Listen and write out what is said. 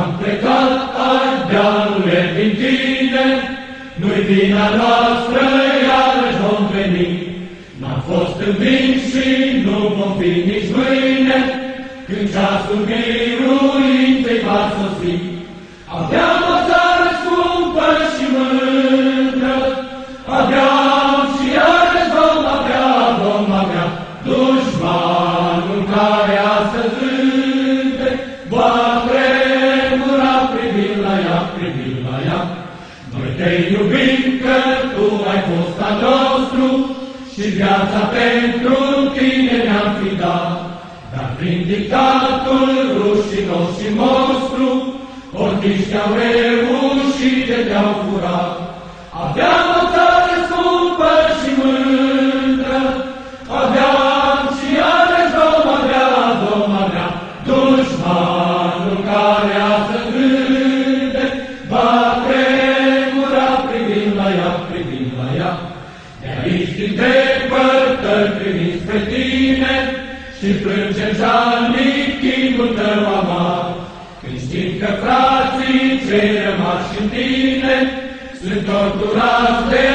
am plecat ardealule din tine, nu-i vina noastră, iarăși vom veni. N-am fost învins și nu vom fi nici mâine, când ceasul biruinței va sosi. Aveam o țară scumpă și mândră, aveam și iarăși vom avea, dușmanul care astăzi rânde, va tremura privind la ea, privind la ea. Noi te iubim că tu ai fost al nostru și viața pentru tine ne-am fi dat. Dar prin dictatul rușinos și monstru, ordiști au reușit de te-au furat. Aveam o țară scumpă și mândră, aveam și iarăși vom avea, dușmanul care astăzi rânde, va tremura privind la ea, privind la ea. De aici din depărtări privim spre tine și plângem jalnic chinul tău amar, când știm că frații cei rămași în tine sunt torturați de